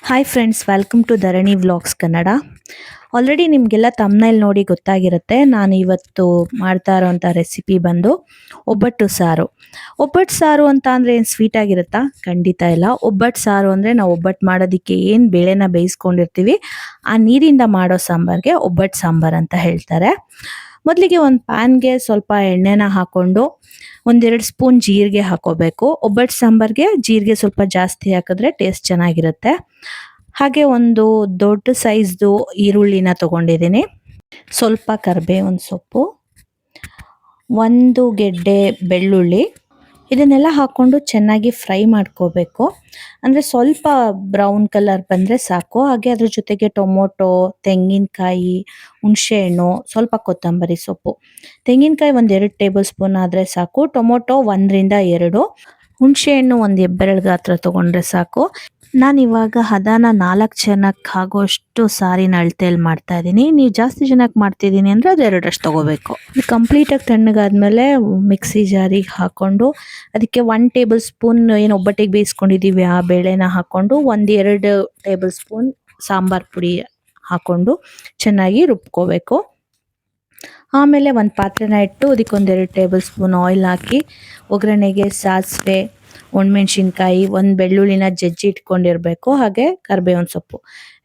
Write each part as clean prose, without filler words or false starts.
Hi friends, welcome to Dharani vlogs Kannada. Already ನಿಮಗೆಲ್ಲ thumbnail ನೋಡಿ ಗೊತ್ತಾಗಿರುತ್ತೆ. ನಾನು ಇವತ್ತು ಮಾಡ್ತಾ ಇರೋಂಥ ರೆಸಿಪಿ ಬಂದು ಒಬ್ಬಟ್ಟು ಸಾರು. ಒಬ್ಬಟ್ಟು ಸಾರು ಅಂತ ಅಂದರೆ ಏನು ಸ್ವೀಟ್ ಆಗಿರುತ್ತಾ? ಖಂಡಿತ ಇಲ್ಲ. ಒಬ್ಬಟ್ಟು ಸಾರು ಅಂದರೆ ನಾವು ಒಬ್ಬಟ್ಟು ಮಾಡೋದಕ್ಕೆ ಏನು ಬೇಳೆನ ಬೇಯಿಸ್ಕೊಂಡಿರ್ತೀವಿ ಆ ನೀರಿಂದ ಮಾಡೋ ಸಾಂಬಾರಿಗೆ ಒಬ್ಬಟ್ಟು ಸಾಂಬಾರು ಅಂತ ಹೇಳ್ತಾರೆ. ಮೊದಲಿಗೆ ಒಂದು ಪ್ಯಾನ್ಗೆ ಸ್ವಲ್ಪ ಎಣ್ಣೆನ ಹಾಕ್ಕೊಂಡು 1-2 ಸ್ಪೂನ್ ಜೀರಿಗೆ ಹಾಕೋಬೇಕು. ಒಬ್ಬಟ್ಟು ಸಾಂಬಾರಿಗೆ ಜೀರಿಗೆ ಸ್ವಲ್ಪ ಜಾಸ್ತಿ ಹಾಕಿದ್ರೆ ಟೇಸ್ಟ್ ಚೆನ್ನಾಗಿರುತ್ತೆ. ಹಾಗೆ ಒಂದು ದೊಡ್ಡ ಸೈಜ್ದು ಈರುಳ್ಳಿನ ತಗೊಂಡಿದ್ದೀನಿ, ಸ್ವಲ್ಪ ಕರಿಬೇವಿನ ಸೊಪ್ಪು, 1 ಗೆಡ್ಡೆ ಬೆಳ್ಳುಳ್ಳಿ, ಇದನ್ನೆಲ್ಲ ಹಾಕ್ಕೊಂಡು ಚೆನ್ನಾಗಿ ಫ್ರೈ ಮಾಡ್ಕೋಬೇಕು. ಅಂದರೆ ಸ್ವಲ್ಪ ಬ್ರೌನ್ ಕಲರ್ ಬಂದರೆ ಸಾಕು. ಹಾಗೆ ಅದ್ರ ಜೊತೆಗೆ ಟೊಮೊಟೊ, ತೆಂಗಿನಕಾಯಿ, ಹುಣಸೆಹಣ್ಣು, ಸ್ವಲ್ಪ ಕೊತ್ತಂಬರಿ ಸೊಪ್ಪು. ತೆಂಗಿನಕಾಯಿ 1-2 ಟೇಬಲ್ ಸ್ಪೂನ್ ಆದರೆ ಸಾಕು. ಟೊಮೊಟೊ 1-2, ಹುಣಸೆಹಣ್ಣು 1 ಹೆಬ್ಬೆರಳು ಗಾತ್ರ ತೊಗೊಂಡ್ರೆ ಸಾಕು. ನಾನಿವಾಗ ಹದನ 4 ಜನಕ್ಕೆ ಆಗೋಷ್ಟು ಸಾರಿನ ಅಳತೆಯಲ್ಲಿ ಮಾಡ್ತಾ ಇದ್ದೀನಿ. ನೀವು ಜಾಸ್ತಿ ಜನಕ್ಕೆ ಮಾಡ್ತಿದ್ದೀನಿ ಅಂದರೆ ಅದು 2ರಷ್ಟು ತೊಗೋಬೇಕು. ಇದು ಕಂಪ್ಲೀಟಾಗಿ ತಣ್ಣಗಾದ್ಮೇಲೆ ಮಿಕ್ಸಿ ಜಾರಿಗೆ ಹಾಕ್ಕೊಂಡು ಅದಕ್ಕೆ 1 ಟೇಬಲ್ ಸ್ಪೂನ್ ಏನು ಒಬ್ಬಟ್ಟಿಗೆ ಬೇಯಿಸ್ಕೊಂಡಿದ್ದೀವಿ ಆ ಬೇಳೆನ ಹಾಕ್ಕೊಂಡು 1-2 ಟೇಬಲ್ ಸ್ಪೂನ್ ಸಾಂಬಾರು ಪುಡಿ ಹಾಕ್ಕೊಂಡು ಚೆನ್ನಾಗಿ ರುಬ್ಕೋಬೇಕು. ಆಮೇಲೆ ಒಂದು ಪಾತ್ರೆನ ಇಟ್ಟು ಅದಕ್ಕೆ 1-2 ಟೇಬಲ್ ಸ್ಪೂನ್ ಆಯಿಲ್ ಹಾಕಿ ಒಗ್ಗರಣೆಗೆ ಸಾಸಿವೆ, ಒಣಮೆಣ್ಸಿನ್ಕಾಯಿ, 1 ಬೆಳ್ಳುಳ್ಳಿನ ಜಜ್ಜಿ ಇಟ್ಕೊಂಡಿರಬೇಕು, ಹಾಗೆ ಕರಿಬೇವಿನ ಸೊಪ್ಪು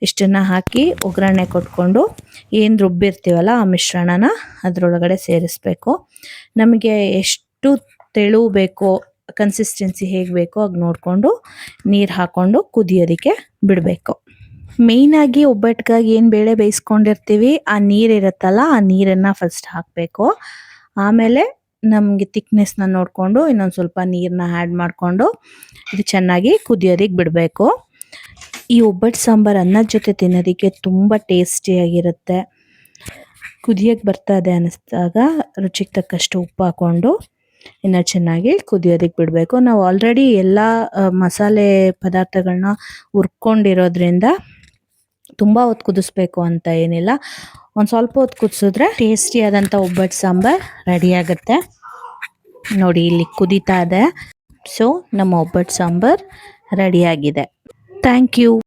ಇಷ್ಟನ್ನು ಹಾಕಿ ಒಗ್ಗರಣೆ ಕೊಟ್ಕೊಂಡು ಏನು ರುಬ್ಬಿರ್ತೀವಲ್ಲ ಆ ಮಿಶ್ರಣನ ಅದರೊಳಗಡೆ ಸೇರಿಸ್ಬೇಕು. ನಮಗೆ ಎಷ್ಟು ತೆಳು ಬೇಕೋ, ಕನ್ಸಿಸ್ಟೆನ್ಸಿ ಹೇಗೆ ಬೇಕೋ ಹಾಗೆ ನೋಡಿಕೊಂಡು ನೀರು ಹಾಕ್ಕೊಂಡು ಕುದಿಯೋದಕ್ಕೆ ಬಿಡಬೇಕು. ಮೇಯ್ನಾಗಿ ಒಬ್ಬಟ್ಟಿಗಾಗಿ ಏನು ಬೇಳೆ ಬೇಯಿಸ್ಕೊಂಡಿರ್ತೀವಿ ಆ ನೀರಿರುತ್ತಲ್ಲ ಆ ನೀರನ್ನು ಫಸ್ಟ್ ಹಾಕಬೇಕು. ಆಮೇಲೆ ನಮಗೆ ತಿಕ್ನೆಸ್ನ ನೋಡಿಕೊಂಡು ಇನ್ನೊಂದು ಸ್ವಲ್ಪ ನೀರನ್ನ ಆ್ಯಡ್ ಮಾಡಿಕೊಂಡು ಇದು ಚೆನ್ನಾಗಿ ಕುದಿಯೋದಕ್ಕೆ ಬಿಡಬೇಕು. ಈ ಒಬ್ಬಟ್ಟು ಸಾಂಬಾರು ಅನ್ನದ ಜೊತೆ ತಿನ್ನೋದಕ್ಕೆ ತುಂಬ ಟೇಸ್ಟಿಯಾಗಿರುತ್ತೆ. ಕುದಿಯೋಕ್ಕೆ ಬರ್ತದೆ ಅನ್ನಿಸ್ದಾಗ ರುಚಿಗೆ ತಕ್ಕಷ್ಟು ಉಪ್ಪು ಹಾಕ್ಕೊಂಡು ಇನ್ನು ಚೆನ್ನಾಗಿ ಕುದಿಯೋದಕ್ಕೆ ಬಿಡಬೇಕು. ನಾವು ಆಲ್ರೆಡಿ ಎಲ್ಲ ಮಸಾಲೆ ಪದಾರ್ಥಗಳನ್ನ ಹುರ್ಕೊಂಡಿರೋದ್ರಿಂದ ತುಂಬ ಹೊತ್ತು ಕುದಿಸ್ಬೇಕು ಅಂತ ಏನಿಲ್ಲ. ಒಂದು ಸ್ವಲ್ಪ ಹೊತ್ತು ಕುದಿಸಿದ್ರೆ ಟೇಸ್ಟಿಯಾದಂಥ ಒಬ್ಬಟ್ಟು ಸಾಂಬಾರು ರೆಡಿಯಾಗುತ್ತೆ. ನೋಡಿ ಇಲ್ಲಿ ಕುದೀತಾ ಇದೆ. ಸೊ ನಮ್ಮ ಒಬ್ಬಟ್ಟು ಸಾಂಬಾರು ರೆಡಿಯಾಗಿದೆ. Thank you.